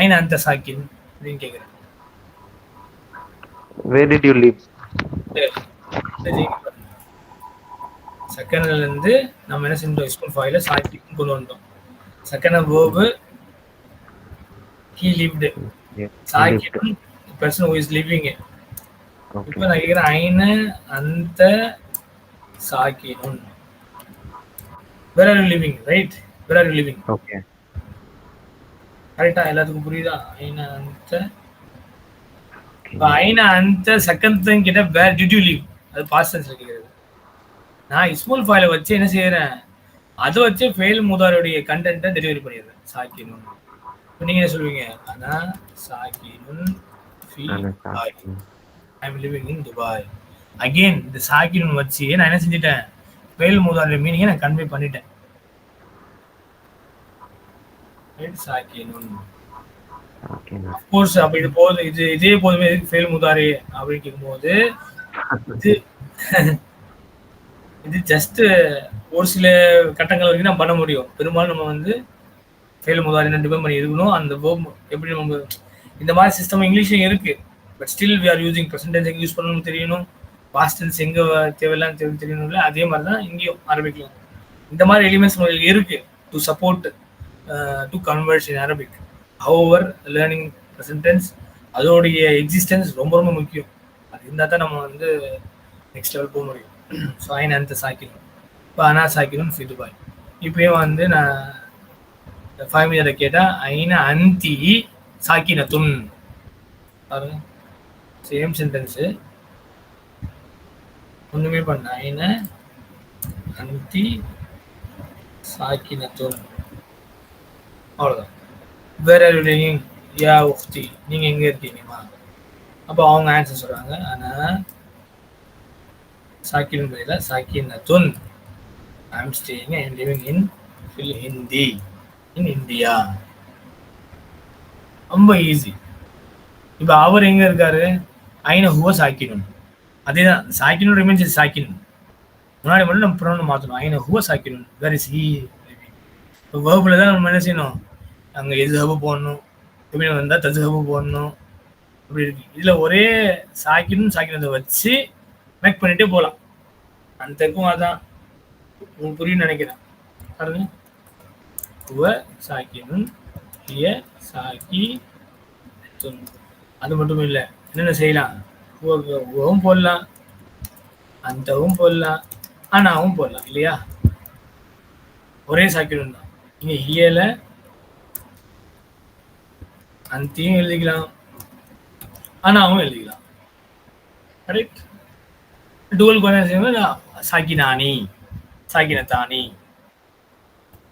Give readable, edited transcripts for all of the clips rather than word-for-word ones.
ஐன அந்த சாக்கின் அப்படின்னு கேட்குறேன். Where did you live? செகண்ட்ல இருந்து நம்ம என்ன செஞ்சோம், ஸ்கூல் ஃபாயில சாக்கின் கொண்டு வந்தோம். Second verb he lived, Yeah, he lived. சாக்கின் person who is living. இப்போ Okay. நான் கேட்குறேன் ஐன அந்த சாக்கினுன். where are you living, right? where are you living? Okay. கரெக்டா எல்லாத்துக்கும் புரியுதா? ஐன அந்த Okay. இப்போ ஐன அந்த செகண்ட் திங் கிட்ட வேர் டிட் யூ லீவ், அது பாஸ்ட் டென்ஸ்ல கேக்குறது. நான் இஸ்முல் ஃபாயில வச்சு என்ன செய்யறேன், அதை வச்சு ஃபெயில் முதாருடைய கண்டென்ட்டை டெலிவரி பண்ணிடுறேன். சாக்கினுன். இப்போ நீங்க என்ன சொல்லுவீங்க? ஆனா சாக்கினுன் ஃபி Ana Dubai. sakin. I am living in Dubai. Again இந்த சாக்கினுன் வச்சு நான் என்ன செஞ்சுட்டேன், ஃபெயில் முதாருடைய மீனிங்கை நான் கன்வே பண்ணிட்டேன். சாக்கினுன். Sakin. கோர்ஸ் அப்ப இது போதும், இதே போதுமே ஃபெயில் முதாரி அப்படின்னு கேட்கும்போது இது இது ஜஸ்ட் ஒரு சில கட்டங்கள் வரைக்கும் நம்ம பண்ண முடியும். பெரும்பாலும் நம்ம வந்து ஃபெயில் முதாரி டிபெண்ட் பண்ணி இருக்கணும். அந்த வேர்ப் எப்படி நம்ம இந்த மாதிரி சிஸ்டம் இங்கிலீஷும் இருக்கு. But still we are using present tense use பண்ணணும்னு தெரியணும், பாஸ்ட் டென்ஸ் எங்க தேவையில்லான்னு தெரியணும்ல. அதே மாதிரி தான் இங்கேயும் அரபிக்ல இந்த மாதிரி எலிமெண்ட்ஸ் உங்களுக்கு இருக்கு to support to converse in Arabic. However learning present tense அதோடைய எக்ஸிஸ்டன்ஸ் ரொம்ப ரொம்ப முக்கியம். அது இருந்தால் தான் நம்ம வந்து நெக்ஸ்ட் லெவல் போக முடியும். ஸோ ஐன் அந்த சாக்கினும் இப்போ அனா சாக்கினும் ஃபி துபாய். இப்பயும் வந்து நான் 5 மினிட் கேட்டால் ஐன அந்தி சாக்கினத்துன் பாருங்க, சேம் சென்டென்ஸு ஒன்றுமே பண்ண. ஐன அந்தி சாக்கினத்துன் அவ்வளோதான். வேற லிவிங் யா உஃப்தி, நீங்கள் எங்கே இருக்கீங்கம்மா? அப்போ அவங்க ஆன்சர் சொல்கிறாங்க ஆனால் சாக்கின் பதிலாக சாக்கினத்துன் I'm staying I'm living in ஃபில் ஹிந்தி இன் இந்தியா. ரொம்ப ஈஸி. இப்போ அவர் எங்கே இருக்காரு, ஐன ஹுவ சாக்கினுன். அதே தான் சாக்கினுன் ரிமைன்ஸ் சாக்கினுன். முன்னாடி மட்டும் நம்ம ப்ரொனவுன் மாற்றணும். ஐன ஹுவ சாக்கினுன் வேர் இஸ் ஹீ. இப்போ வேர்பில் தான் நம்ம என்ன செய்யணும், அங்கே எது ஹபு போடணும், எப்படி வந்தால் தது ஹபு போடணும், அப்படி இருக்கு. இதில் ஒரே சாக்கினும் சாக்கினத்தை வச்சு மேக் பண்ணிகிட்டே போகலாம். அந்தக்கும் அதான் உங்களுக்கு புரியும்னு நினைக்கிறேன். பாருங்க, ஹுவ சாக்கினுன் ஹிய சாக்கி துன். அது மட்டும் இல்லை, என்னென்ன செய்யலாம், ஹுவும் போடலாம், அந்தவும் போடலாம், ஆனாவும் போடலாம் இல்லையா. ஒரே சாக்கினுன் தான். இங்கே ஹியல அந்தியும் எழுதிக்கலாம், ஆனாவும் எழுதிக்கலாம். கரெக்ட். டுவல் கொஞ்சம் சாக்கினானி சாக்கினத்தானி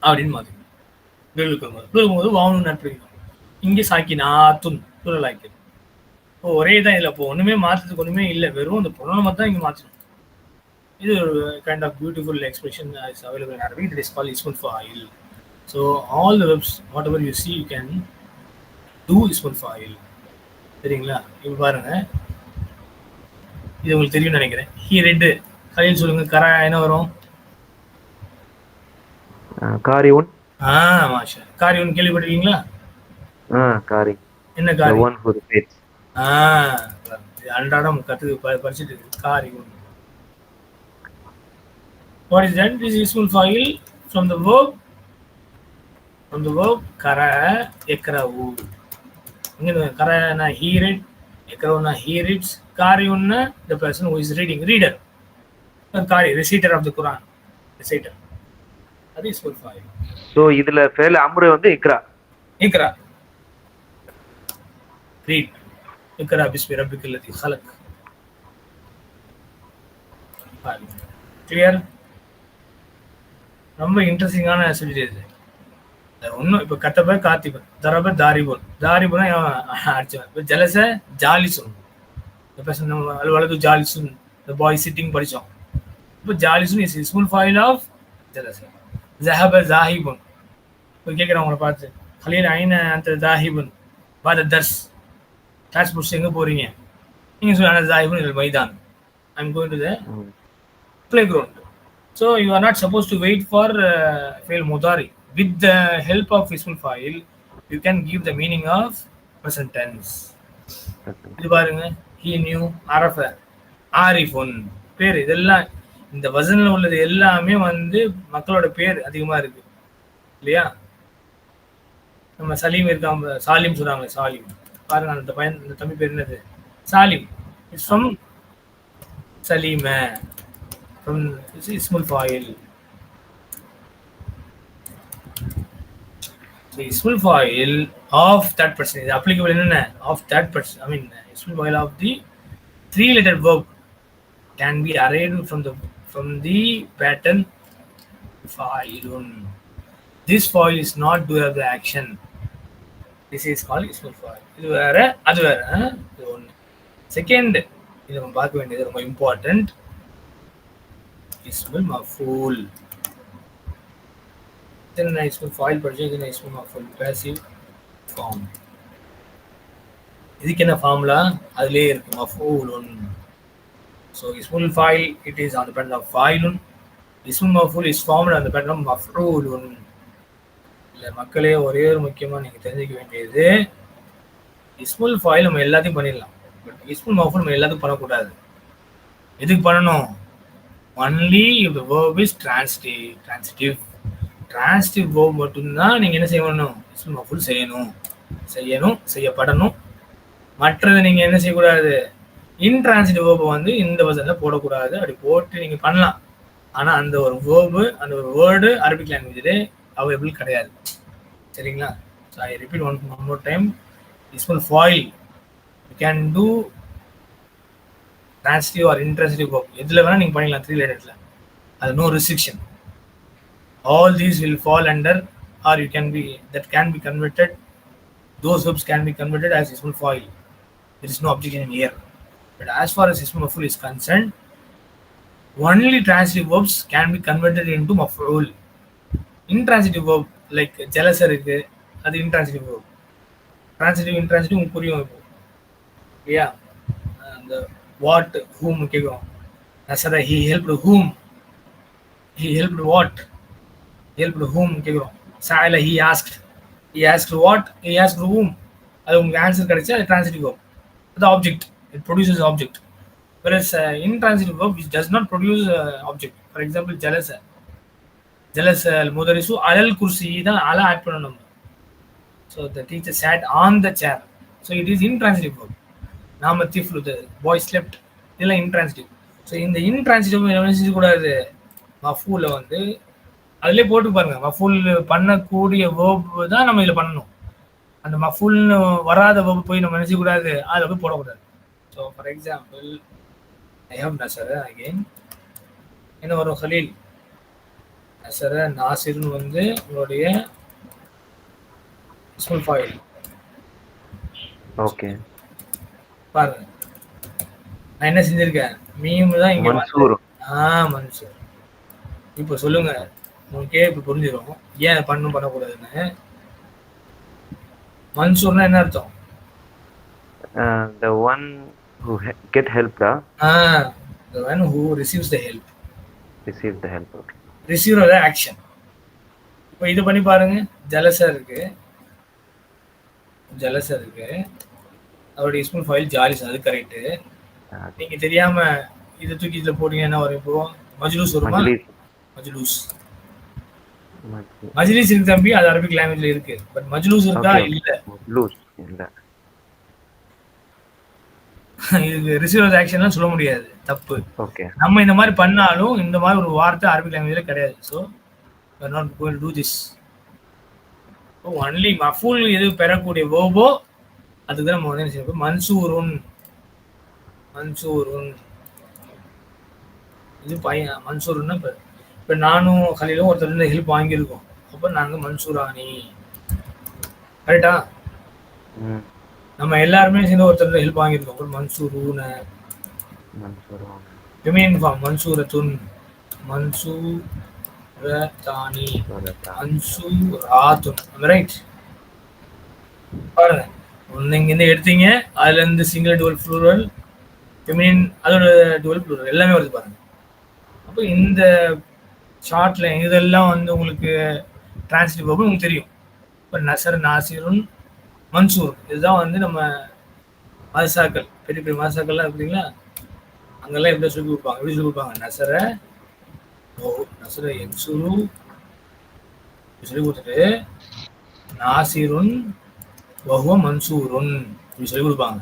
அப்படின்னு மாதிரி போது வாங்கணும் நட்பிக்கணும். இங்கே சாக்கினாத்துன் துரல் ஆக்கிடும். இப்போ ஒரே தான் இதில். இப்போ ஒன்றுமே மாற்றுறதுக்கு ஒன்றுமே இல்லை, வெறும் அந்த புறணமாக தான் இங்கே மாற்றணும். இது ஒரு kind of beautiful expression is available in Arabic. It is called இஸ்முல் ஃபாயில். So all the verbs whatever you see you can do இஸ்முல் ஃபாயில். சரிங்களா? இப்போ பாருங்க, இது உங்களுக்கு தெரியும்னு நினைக்கிறேன். ஹீ ரெட்டு கலையில் சொல்லுங்க, கரா என்ன வரும்? காரியுன். மாஷா. காரியுன் கேள்விப்பட்டிருக்கீங்களா? காரி. என்ன காரி? The one who repeats. அன்றாடம் படிச்சுட்டு இருக்கு. காரியுன். What is that? This is useful file from the verb kara yakra'u. இங்க கரனா he read, yakra'una he reads, kariyunna the person who is reading, reader. Kari, reciter of the Quran, reciter. That is useful file. So இதுல fail அம்ரு வந்து இக்ரா. இக்ரா, read. இக்ரா Bismi ரப்பிக்கல் லதீ ஹலக். Clear? ரொம்ப இன்ட்ரெஸ்டிங்கான subject இது. ஒன்றும் இப்போ கத்தப காத்திபன், தரப தாரிபன். தாரிபனா அடிச்சவன். இப்போ ஜலச ஜாலிசுன், இந்த பர்சன் வலது ஜாலிசுன், the boy sitting படித்தோம். இப்போ ஜாலிசுன் இஸ் இஸ்முல் ஃபாயில் ஆஃப் ஜலச. ஜஹப ஜாஹிபுன். இப்போ கேட்குறவங்கள பார்த்து கலீல் ஐன அந்த ஜாஹிபுன் பாத தர்ஸ், கிளாஸ் முடிச்சு எங்கே போகிறீங்க? நீங்கள் சொல்லுங்க ஜாஹிபுன் இல் மைதான், I'm going to the playground. So you are not supposed to wait for fail mudari. With the help of ismul fa'il, you can give the meaning of present tense. இது பாருங்க, ஹி நியூ அரஃப, ஆரிஃபுன் பேர். இதெல்லாம் இந்த வசனில் உள்ளது எல்லாமே வந்து மக்களோட பேர் அதிகமாக இருக்கு இல்லையா? நம்ம சலீம் இருக்காம, சாலிம் சொல்றாங்க, சாலிம் பாருங்க, அந்த பையன், இந்த தம்பி பேர் என்னது? சாலிம். இட்ஸ் ஃப்ரம் சலீம, ஃப்ரம் இஸ்முல் ஃபாயில். Ismul file of that person is applicable in of that person. I mean, ismul file of the three-letter verb can be arrayed from the pattern fa'ilun. This file is not doer of the action. This is called ismul file. இது வேற, அது வேற. இது ஒன்று. Second, இது நம்ம பார்க்க வேண்டியது ரொம்ப important, ismul maf'ul. ismul file purchase in ismul maf'ul passive form. இதுக்கு என்ன ஃபார்முலா? அதுலயே இருக்கு, மஃபூலுன். So ismul file, it is on the pattern of fa'ilun. Ismul maf'ul is formed on the pattern of maf'ulun. இல்ல மக்களே, ஒரே ஒரு முக்கியமா நீங்க தெரிஞ்சுக்க வேண்டியது, ismul file நம்ம எல்லாத்தையும் பண்ணிடலாம், பட் ismul maf'ul நம்ம எல்லாத்தையும் பண்ணக்கூடாது. எதுக்கு பண்ணணும்? only if the verb is transitive. Transitive verb மட்டும்தான் நீங்க என்ன செய்யணும்? ismul maf'ul செய்யப்படணும். மற்றது நீங்க என்ன செய்யக்கூடாது? இன்ட்ரான்சிட்டிவ் verb வந்து இந்த வசனத்துல போடக்கூடாது. அப்படி போட்டு நீங்க பண்ணலாம், ஆனா அந்த ஒரு verb, அந்த ஒரு வேர்டு அரபிக் லாங்குவேஜ்ல அவைலபிள் கிடையாது. சரிங்களா? So I repeat one more time, ismul file you can do transitive or intransitive verb. எதுல வேணா நீங்க பண்ணிக்கலாம், 3 லெட்டர்ஸ்ல. அது no restriction. All these will fall under, or that can be converted, those verbs can be converted as ismul fa'il. There is no objection here. But as far as ismul maf'ul is concerned, only transitive verbs can be converted into maf'ul. Intransitive verb like jealous இருக்கு, அது intransitive verb. Transitive, intransitive உங்களுக்கு புரியும் இப்போ இல்லையா? அந்த what, whom கேட்கும். நசர, he helped whom, he helped what, helped whom கேட்குறோம். சாயில, he asked what, he asked whom. அது உங்களுக்கு ஆன்சர் கிடைச்சா அது transitive verb. அது object, it produces object. Whereas intransitive verb which does not produce object. For example, jealous முதரிசு அலல் குர்சி தான், அல add பண்ணணும். So the teacher sat on the chair. So it is intransitive verb. நாம திஃப்லு, the boy slept, இதெல்லாம் intransitive. So இந்த intransitive என்ன செய்யக்கூடாது? மஃபூல வந்து அதுலேயே போட்டு பாருங்க, மஃபூல் பண்ணக்கூடிய வேர்ப் தான் நம்ம இதில் பண்ணணும். அந்த மஃபூல் வராத வேர்ப் போய் நம்ம நினைச்சக்கூடாது, அதில் போய் போடக்கூடாது. So for example, I have நசர, அகெயின் என்ன வரும்? ஹலீல், நசர, நாசிர்னு வந்து உங்களுடைய இஸ்முல் ஃபாயில். ஓகே, பாருங்க நான் என்ன செஞ்சிருக்கேன், மீம் தான் இங்கே மன்சூர். மன்சூர். இப்போ சொல்லுங்க, உங்களுக்கே இப்போ புரிஞ்சிடும் ஏன் பண்ணக்கூடாதுன்னு. மன்சூர்னா என்ன அர்த்தம்? The one who get help, the one who receives the help. Receive the help. Okay. Receive the action. இப்போ இது பண்ணி பாருங்க, ஜலசா இருக்கு, அவருடைய இஸ்முல் ஃபைல் ஜாலிஸ், அது கரெக்ட். நீங்க தெரியாம இதை தூக்கி இதுல போட்டீங்க, என்ன வரும்? இப்போ மஜ்லூஸ் வருமா? மஜ்லிஸ் இருக்கு தம்பி, அது அரபிக் லாங்குவேஜ்ல இருக்கு. பட் மஜ்லூஸ் இருக்கா? இல்ல. இதுக்கு ரிசீவ் ஆக்ஷன்லாம் சொல்ல முடியாது, தப்பு. நம்ம இந்த மாதிரி பண்ணாலும் இந்த மாதிரி ஒரு வார்த்தை அரபிக் லாங்குவேஜ்ல கிடையாது. So we are not going to do this. Only மஃபூல் எது பெறக்கூடிய வேர்போ அதுக்கு நம்ம வந்து என்ன செய்யணும்? மன்சூருன். இது பையன் மன்சூருன்னா இப்போ நானும் கலையிலும் ஒருத்தர் இருந்து ஹெல்ப் வாங்கியிருக்கோம், அப்போ நாங்கள் மன்சூரானி, கரெக்டா? நம்ம எல்லாருமே சேர்ந்து ஒருத்தர் ஹெல்ப் வாங்கியிருக்கோம், அப்புறம் மன்சூரூன, ஃபெமினின் ஃபார்ம் மன்சூரத்துன், மன்சூரதானி, மன்சூராத்துன், ரைட்? பாருங்க, நீங்க இந்த எடுத்தீங்க, அதுல இருந்து சிங்கிள் டுவல் ப்ளூரல், ஃபெமினின், அதோட டுவல் ப்ளூரல் எல்லாமே வருது பாருங்க. அப்போ இந்த ஷார்ட்ல இதெல்லாம் வந்து உங்களுக்கு டிரான்சிட்டிவ் வெர்ப் உங்களுக்கு தெரியும். இப்போ நசர், நாசிருன், மன்சூர் இதுதான் வந்து நம்ம மதசாக்கள், பெரிய பெரிய மதசாக்கள்லாம் இருக்குங்களா, அங்கெல்லாம் எப்படி சொல்லி கொடுப்பாங்க, எப்படி சொல்லி கொடுப்பாங்க, நசர ஓ நசர என்சுரு சொல்லி கொடுத்துட்டு நாசிருன் வஹுவ மன்சூருன் இப்படி சொல்லி கொடுப்பாங்க.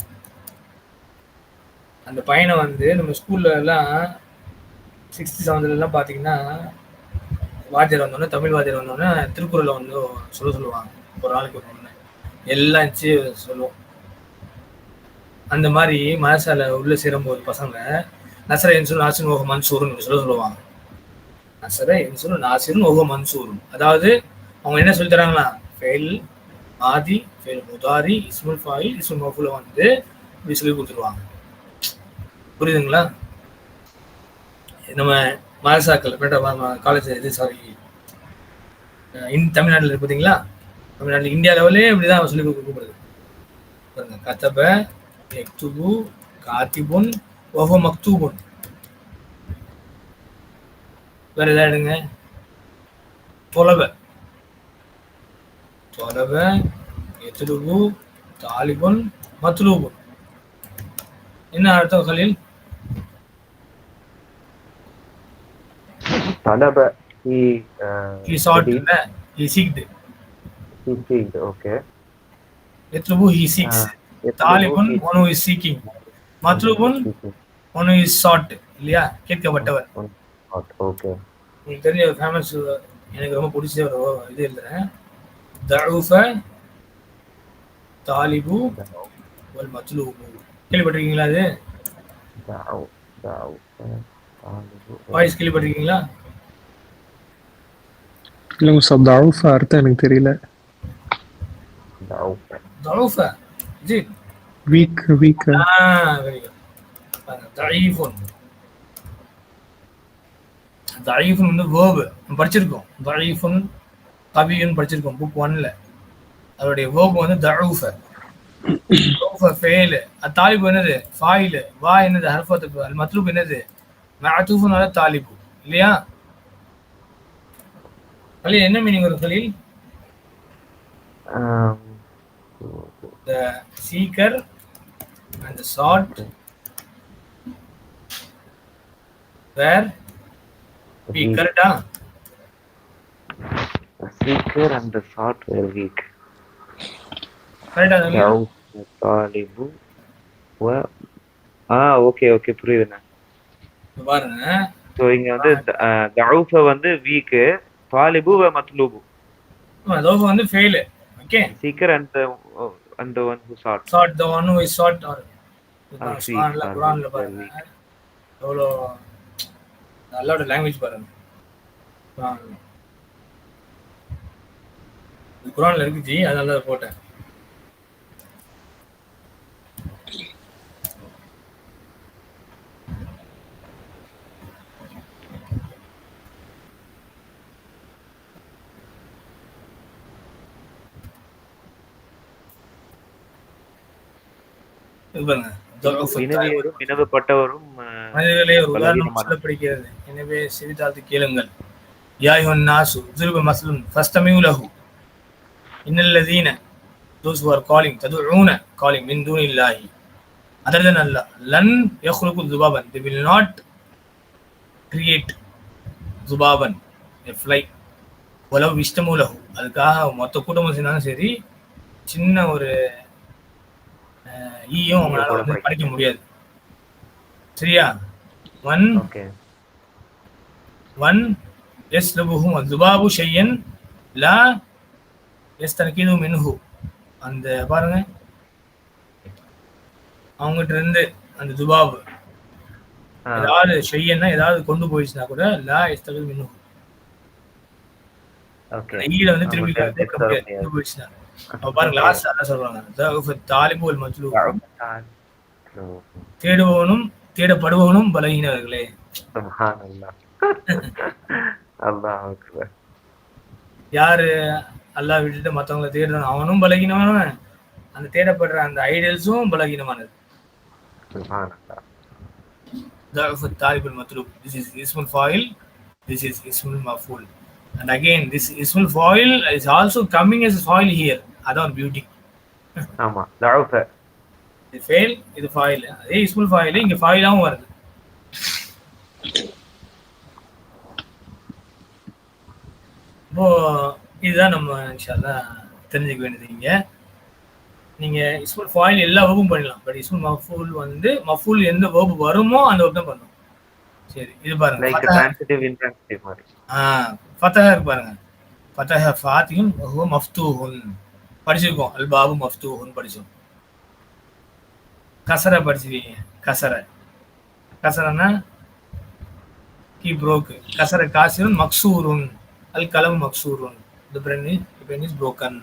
அந்த பையனை வந்து நம்ம ஸ்கூல்ல எல்லாம் 6th 7th எல்லாம் பார்த்தீங்கன்னா வாத்தியார் வந்தோடனே, தமிழ் வாத்தியார் வந்தோடனே திருக்குறளை வந்து சொல்லுவாங்க. ஒரு ஆளுக்கு ஒன்று எல்லாம் வச்சு சொல்லுவோம். அந்த மாதிரி மதசால உள்ள சேரும்போது பசங்க நசர என்சுரு நாசின் ஓஹ மன்சூருன்னு சொல்லுவாங்க. நசர என்சுரு நாசின் ஓஹ மன்சூருன், அதாவது அவங்க என்ன சொல்லி தராங்களா, ஃபெயில் ஆதி, ஃபெயில் முதாரி, இஸ்முல் ஃபாயில், இஸ்முல் மஃபூல வந்து இப்படி சொல்லி கொடுத்துருவாங்க. புரியுதுங்களா? நம்ம மதசாக்கள் காலேஜ் இது சாரி தமிழ்நாட்டில் இருக்கு பார்த்தீங்களா, தமிழ்நாட்டில் இந்தியா லெவலே இப்படிதான் சொல்லி கொடுக்கப்படுது. பாருங்க, கத்தப எக்துபு காத்திபுன் ஓஹோ மக்தூபுன். வேற எதாவது எடுங்க, தொலப தொலப எத்லுபு தாலிபுன் மத்லூபுன். என்ன அர்த்தம் Khaleel? Talaba, he sought, studied, he seeked. he seeked, okay. Yatlubu, he seeks. Talibun, one who is seeking. Matlubun, one who is sought. இல்லையா, கேட்கப்பட்டவர். Okay. உங்களுக்கு தெரிஞ்ச ஒரு ஃபேமஸ், எனக்கு ரொம்ப பிடிச்ச ஒரு இது எழுதுறேன், தஉஃப தாலிபு வல் மத்லூபு. கேள்விப்பட்டிருக்கீங்களா? அது வாய்ஸ் கேள்விப்பட்டிருக்கீங்களா? இல்லைங்க சார், தவுஃப் அர்த்தம் எனக்கு தெரியல. தஉஃப ஜி வீக் வீக். Very good. தஈஃபுன், தஈஃபுன் வந்து வேர்பு படிச்சிருக்கோம். தஈஃபுன் கவியுன்னு படிச்சிருக்கோம் புக் 1ல. அதோடைய வேர்பு வந்து தஉஃப. தஉஃப ஃபெயில். தாலிபு என்னது? ஃபாயில். வா என்னது? ஹர்ஃபத். அல் மத்லூப் என்னது? மஅதூஃபுன் அலா தாலிபு. இல்லையா? கலீல் என்ன மீனிங் வரும் Khaleel? The seeker and the sought were weak. Correct? The seeker and the sought were weak. Correct? தாலிபு ஓகே புரியுதுண்ணா. பாருங்க, ஸோ இங்க வந்து தஉஃப வந்து வீக், தாலிபு மத்லூபு. தௌஃப வந்து fail. Okay. Seeker and the one who sought. Sought, the one who is sought. or குர்ஆன்ல பாருங்க எவ்வளோ நல்ல லாங்குவேஜ் பாருங்க. குர்ஆன்ல இருக்கு ஜி, அதனால தான் போட்டேன். வினவப்பட்டவரும் மனிதர்களே ஒரு உதாரணம் சொல்லப்படுகிறது, எனவே செவிதாழ்த்து கேளுங்கள். யா அய்யுஹன் நாசு ضرب مثل فاستمعوا له ان الذين those who are calling min dunillahi other than Allah lan yakhluqu dhubaban, they will not create dhubaban, a fly, walau ishtamu lahu. அதுக்காக மொத்த கூட்டமும் சேர்ந்தாலும் சரி, சின்ன ஒரு ஈயும் அவங்களால வந்து படிக்க முடியாது. சரியா? ஒன் யஸ்லபுஹும் அஸ்பாபு ஷையன் லா யஸ்தன்கிது மின்ஹு. அந்த பாருங்க, அவங்ககிட்ட இருந்து அந்த துபாபு ஏதாவது ஷையன்னா ஏதாவது கொண்டு போயிடுச்சுன்னா கூட லா யஸ்தன்கிது மின்ஹு, ஈல வந்து திரும்பி கொண்டு போயிடுச்சுன்னா. பாருங்க, லாஸ்ட் அதான் சொல்றாங்க, தாலிபு வல் மத்லூப், தேடுபவனும் தேடப்படுபவனும் பலகீனவர்களே. யாரு அல்லாஹ் விட்டுட்டு மற்றவங்களை தேடுறான் அவனும் பலகீனமானவன், அந்த தேடப்படுற அந்த ஐடியல்ஸும் பலகீனமானது. தாலிபுல் மத்லூப், this is ismul fa'il, this is ismul maf'ul. And again, this ismul fa'il is also coming as fa'il here. அதான் பியூட்டி. ஆமா ضعف இது ஃபெயில், இது ஃபாயில். அதே இஸ்முல் ஃபாயில் இங்க ஃபாயிலாவும் வருது. இப்போ இதுதான் நம்ம இன்ஷால்லா தெரிஞ்சுக்க வேண்டியது. இங்க நீங்க இஸ்முல் ஃபாயில் எல்லா வேர்பும் பண்ணலாம். பட் இஸ்முல் மஃபூல் வந்து மஃபூல் எந்த வேர்பு வருமோ அந்த வேர்ப் தான் பண்ணணும். சரி, இது பாருங்க. லைக் ட்ரான்சிட்டிவ் இன்ட்ரான்சிட்டிவ் மாதிரி. ஃபதஹ இருக்கு பாருங்க. ஃபதஹ ஃபாத்திஹுன் வ ஹுவ மஃப்தூஹுன் படிச்சிருக்கோம். அல் பாபு மஃப்தூஹுன் படிச்சோம். கசர படிச்சிருக்கீங்க. கசரனா கீ broke. கசர காசிருன் மக்சூருன் அல் கலம் மக்சூருன். the pen is broken.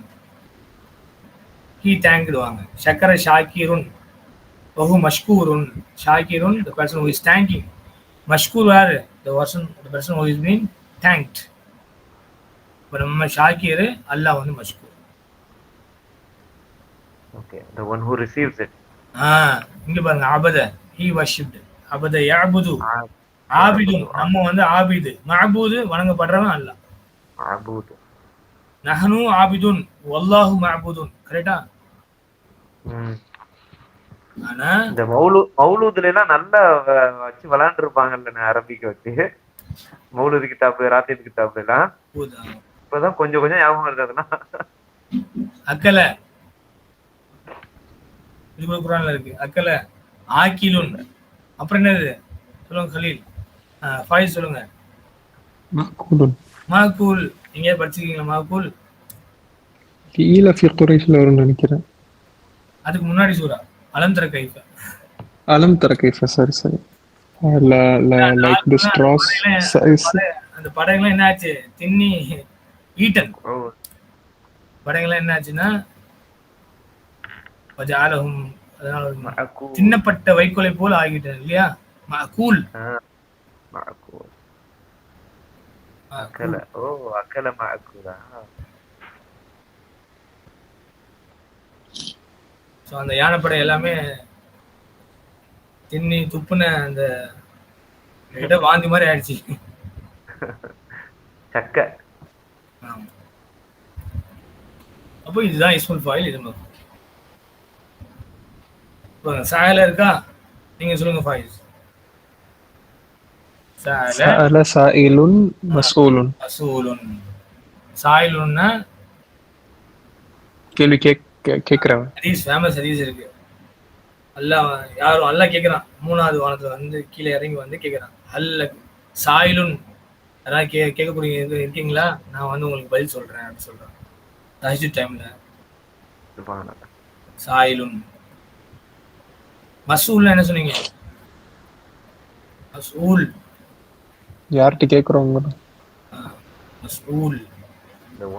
he thanked வாங்க. ஷக்கர ஷாக்கிருன் வஹு மஷ்கூருன். ஷாக்கிருன் the person who is thanking. மஷ்கூர் யாரு? the person who is being thanked. இப்போ நம்ம ஷாக்கிர், அல்லாஹ் வந்து மஷ்கூர். Okay, the one who receives it. இங்க பாருங்க. அபத he worshipped. அபத யஅபுது ஆபிதுன் நம்ம வந்து ஆபிது. மஅபூது வணங்கப்படுறவன் அல்லாஹ். மஅபூது. நஹனு ஆபிதுன் வல்லாஹு மஅபூதுன். கரெக்ட்டா? ஆனா இந்த மௌலூதுல எல்லாம் நல்லா வச்சு விளையாண்டு இருப்பாங்கல்ல அரபிக்கு வச்சு. மௌலூது கிதாபு, ராத்தீப் கிதாபு எல்லாம் இப்பதான் கொஞ்சம் கொஞ்சம் ஞாபகம் வருது. அதெல்லாம் அக்கல இது குர்ஆன்ல இருக்கு. அக்கல ஆக்கிலுன். அப்புறம் என்னது சொல்லுங்க கலீல். ஃபாயிஸ் சொல்லுங்க. மாக்கூலுன். மாக்கூல். நீங்க படிச்சிருக்கீங்களா மாக்கூல்? ஈல ஃபி குரைஷ்ல வரும்னு நினைக்கிறேன். அதுக்கு முன்னாடி சூரா அலம் தர கைஃப. அலம் தர கைஃப. சரி லைக் தி ஸ்ட்ராஸ். அந்த படங்கள்லாம் என்ன ஆச்சு? தின்னி ஈட்டன். படங்கள்லாம் என்ன ஆச்சுன்னா வஜஅலஹும், அதனால தின்னப்பட்ட வைக்கோலை போல் ஆகிட்டது இல்லையா? மஅகூல். மஅகூல். அக்கல. அக்கல மஅகூலா. ஸோ அந்த யானைப்படை எல்லாமே தின்னி துப்புன அந்த இடம் வாந்தி மாதிரி ஆயிடுச்சு. சக்க. அப்போ இதுதான் இஸ்முல் ஃபாயில். இது மாதிரி சாயல இருக்கா? நீங்க சொல்லுங்க ஃபாயிஸ். சஅல சாயிலுன் மஸ்ஊலுன். மஸ்ஊலுன். சாயிலுன்னா கேள்வி கேக்குறவன். ஹதீஸ், ஃபேமஸ் ஹதீஸ் இருக்கு. அல்லாஹ் கேக்குறான். மூணாவது வானத்துல வந்து கீழே இறங்கி வந்து கேக்குறான். சாயிலுன், அதான் கேட்கக்கூடிய இருக்கீங்களா? நான் வந்து உங்களுக்கு பதில் சொல்றேன் அப்படின்னு சொல்றான். தஹஜ்ஜுத் டைம்ல சாயிலுன். மஸ்ஊல் என்ன சொன்னீங்க? மஸ்ஊல் யார்கிட்ட கேக்குறவங்க? மஸ்ஊல்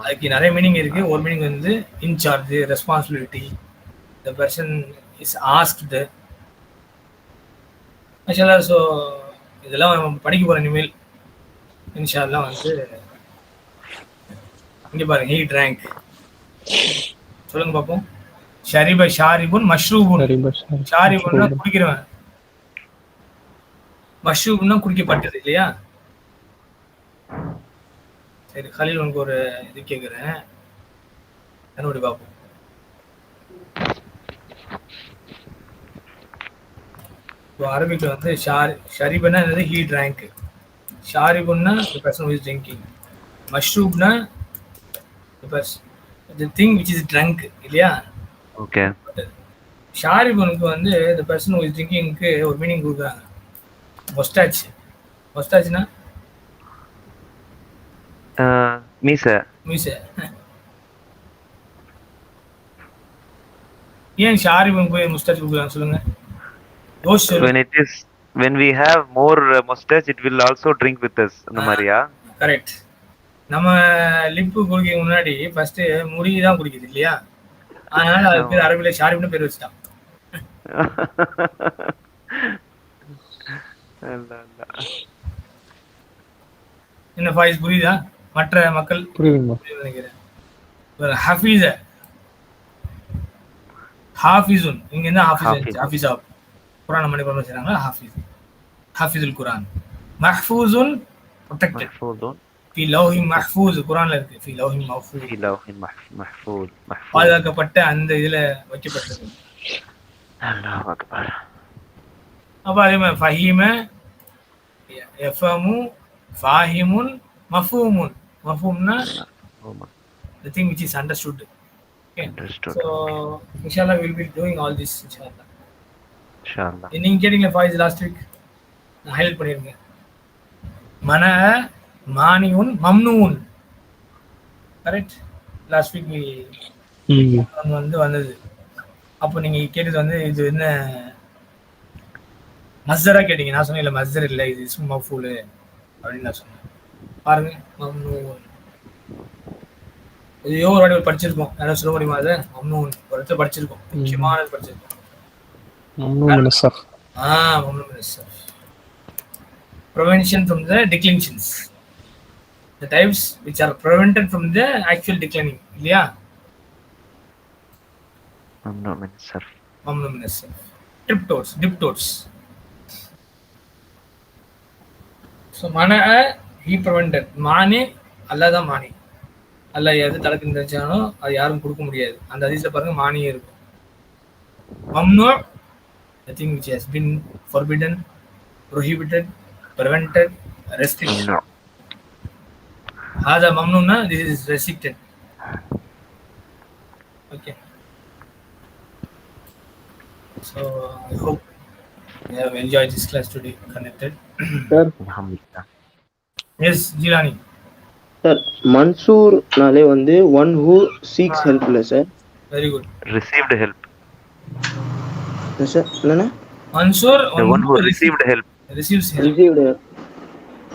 அதுக்கு நிறைய மீனிங் இருக்கு. ஒரு மீனிங் வந்து in charge, responsibility. The person is asked. மாஷாஅல்லாஹ். ஸோ இதெல்லாம் படிக்க போற இனிமேல் இன்ஷாஅல்லாஹ். வந்து இங்க பாருங்க. He drank. சொல்லுங்க பாப்போம். ஷரிப ஷாரிபுன் மஷ்ரூபுன். ஷாரிபுன்னா குடிக்கிறவன், மஷ்ரூப்னா குடிக்கப்பட்டது இல்லையா? சரி, கலீல் உனக்கு ஒரு இது கேட்குறேன், கண்ணோடி பார்ப்போம். இப்போ அரபிக்கில் வந்து ஷரிபுன்னா என்னது? He drank. ஷாரிபுன்னா the person who is drinking. மஷ்ரூப்னா the thing which is drunk இல்லையா? ஓகே. ஷாரிபுனுக்கு வந்து the person who is drinkingக்கு ஒரு மீனிங் கொடுக்குறாங்க. மொஸ்டாச். மொஸ்டாச்னா மீச. மீச. ஏன் ஷாரிபுனுக்கு போய் முஸ்டாச் கொடுக்குறாங்க சொல்லுங்க? When we have more mustache, it will also drink with us. அந்த மாதிரியா? கரெக்ட். நம்ம லிப்பு குடிக்க முன்னாடி ஃபர்ஸ்ட் முடி தான் குடிக்குது இல்லையா? அதனால அது பேர் அரபில ஷாரிப்னு பேர் வச்சுட்டான். என்ன ஃபாயிஸ் புரியுதா? மற்ற மக்கள் புரியுதுங்க நினைக்கிறேன். ஹஃபீஸ, ஹாஃபிஸுன். இங்க என்ன ஹாஃபிஸ்? ஹாஃபிஸா குர்ஆன் மணி பண்ண செய்றாங்க. ஹாஃபிஸ், ஹாஃபிஸுல் குர்ஆன். மஹ்ஃபூஸுன் ப்ரொடெக்டட். ஃபி லௌஹின் மஹ்ஃபூஸ் குர்ஆன்ல இருக்கு. ஃபி லௌஹின் மஹ்ஃபூஸ். ஃபீ லௌஹின் மஹ்ஃபூஸ். பாதுகாக்கப்பட்ட அந்த இதுல வைக்கப்பட்டது. அல்லாஹ் அக்பர். அப்ப அதே மாதிரி ஃபஹீம, யஃபமு, ஃபாஹிமுன், மஃபூமுன். மஃபூம்னா the thing which is understood. Okay. Understood. So inshallah we'll be doing all this inshallah. இன்ஷாஅல்லாஹ். நீங்க கேட்டீங்களா ஃபாய்ஸ் லாஸ்ட் வீக், நான் ஹைலைட் பண்ணிருக்கேன். மன மானியுன் மம்னூன். கரெக்ட். லாஸ்ட் வீக் வந்து வந்தது. அப்போ நீங்க கேட்டது வந்து இது என்ன மஸ்தரா கேட்டீங்க. நான் சொன்னேன் இல்ல மஸ்தர் இல்லை, இது இஸ்மு மஃபூல் அப்படின்னு நான் சொன்னேன். பாருங்க மம்னூன். இது ஒரு வாட்டி படிச்சிருக்கோம். யாரும் சொல்ல முடியுமா? அது மம்னூன் ஒரு இடத்துல படிச்சிருக்கோம். முக்கியமானது படிச்சிருக்கோம். ممنوع من الصرف. ممنوع من الصرف. Prevention from the declensions. The types which are prevented from the actual declining. இல்லையா? ممنوع من الصرف. ممنوع من الصرف. Triptotes, diptotes. So mana he prevented. மானி அல்லாஹ் தான் மானி. அல்லாஹ் எது தலக்கு நினைச்சானோ அது யாரும் கொடுக்க முடியாது. அந்த ஹதீஸ்ல பாருங்க மானியே இருக்கும். மம்னூ, the thing which has been forbidden, prohibited, prevented, restricted. هذا ممنوع, this is restricted. Okay. So I hope you have enjoyed this class today. Connected. Sir. அல்ஹம்துலில்லாஹ். Yes, Jilani. Sir, மன்சூர்னாலே வந்து one who seeks help இல்ல sir. Very good. Received help. Sir என்னன்னா Mansur, The one who received help. receives help. received.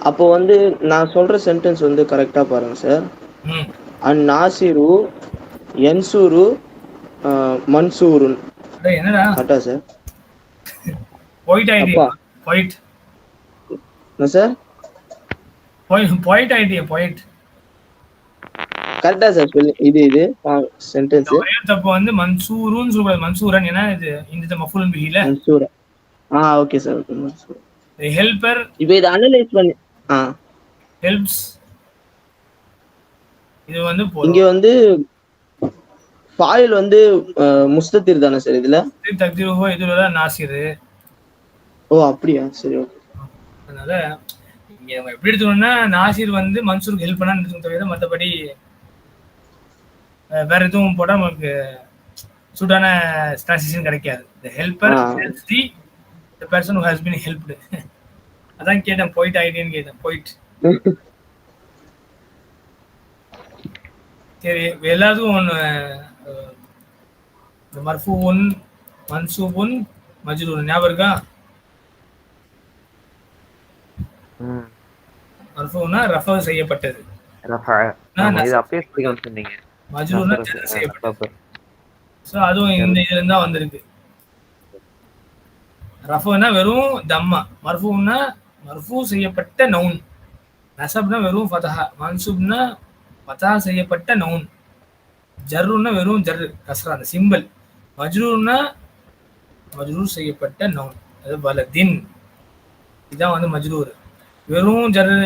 அப்போ வந்து நான் சொல்ற sentence வந்து கரெக்டா பாருங்க சார். அன் நாசிரு யன்சூரு மன்சூருன். டேய் என்னடா? கரெக்டா சார்? Point idea. Point. என்ன சார்? Point idea, point. கரெக்டா சார் சொல்லு. இது சென்டென்ஸ். ஒரே தப்பு வந்து மன்சூருன்னு சொல்றது. மன்சூரன் ஏன்னா இது இந்த மஃபூலுன் பிஹில. மன்சூரா. Okay sir. ஓகே மன்சூர். The helper. இப்போ இத அனலைஸ் பண்ணி helps. இது வந்து இங்க வந்து ஃபாயில் வந்து முஸ்தத்திர் தானே சார் இதுல? தக்தீருஹு இதுல நாசிர். அப்படியா? சரி ஓகே. அதனால இங்க நம்ம எப்படி எடுத்துக்கணும்னா நாசிர் வந்து மன்சூருக்கு ஹெல்ப் பண்ணான்னு எடுத்துக்கணும் தவிர மற்றபடி வேற எதுவும் போட நமக்கு சூடான டிரான்சிஷன் கிடைக்காது. The helper helps the person who has been helped. அதான் கேட்டேன் போயிட் ஐடியான்னு கேட்டேன். போயிட் சரி எல்லாத்துக்கும் ஒன்று மர்ஃபூன் மன்சூபுன் மஜ்ரூர் ஞாபகம் இருக்கா? மர்ஃபூனா ரஃபா செய்யப்பட்டது. இது அப்பயே சொன்னீங்க. மஜ்ரூர்னா ஜர் செய்யப்பட்டது. சோ அதுவும் இந்த இதுல இருந்தா வந்திருக்கு. ரஃபுனா வெறும் தம்மா, மர்ஃபூனா மர்ஃபூ செய்யப்பட்ட நவுன், நஸப்னா வெறும் ஃபதஹா, மன்சூப்னா ஃபதஹா செய்யப்பட்ட நவுன், ஜர்ருன்னா வெறும் ஜர் கஸ்ரா அந்த சிம்பிள், மஜ்ரூர்னா மஜ்ரூர் செய்யப்பட்ட நவுன். அது பலதின் இதுதான் வந்து மஜ்ரூர். வெறும் ஜர்ரு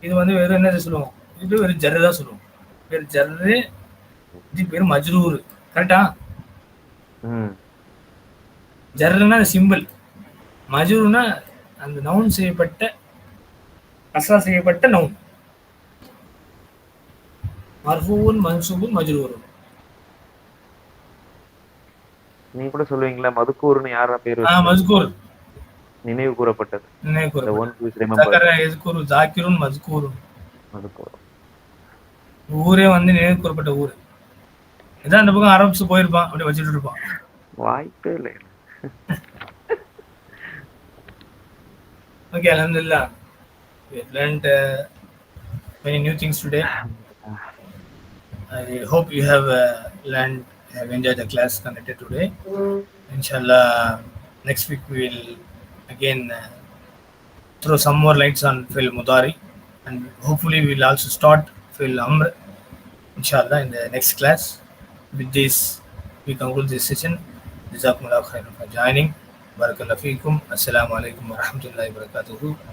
இது வந்து வெறும் என்ன சொல்லுவோம்? இது வெறும் ஜர்ரு தான் சொல்லுவோம். பேர் ஜர்ரு, இது பேர் மஜ்ரூர். கரெக்டா? ஜர்ருன்னா அந்த சிம்பிள், மஜ்ரூர்னா அந்த நவுன் செய்யப்பட்ட கஸ்ரா செய்யப்பட்ட நவுன். மர்ஃபூன் மன்சூபுன் மஜ்ரூரும். நீங்க கூட சொல்லுவீங்களா மதுக்கூர்னு யாரா பேரு? மஸ்கூர் நினைவு கூறப்பட்டது. நினைவு கூறப்பட்டது. தகர யஸ்குரு ஜாக்கிருன் மஸ்கூருன். மதுக்கூர் ஊரே வந்து நினைவு கூறப்பட்ட ஊர். இதான் அந்த பக்கம் அரப்ஸ் போயிருப்பான், அப்படியே வச்சுட்டு இருப்பான். வாய்ப்பே இல்லை. Okay, alhamdulillah. We have learned many new things today. I hope you have enjoyed the class conducted today. Inshallah, next week we will again throw some more lights on Fil Mudari, and hopefully we will also start Fil Amr, inshallah, in the next class. With this, we conclude this session. Jazakumullahu khairan for joining. Barakallahu feekum. Assalamu alaikum wa rahmatullahi wa barakatuhu.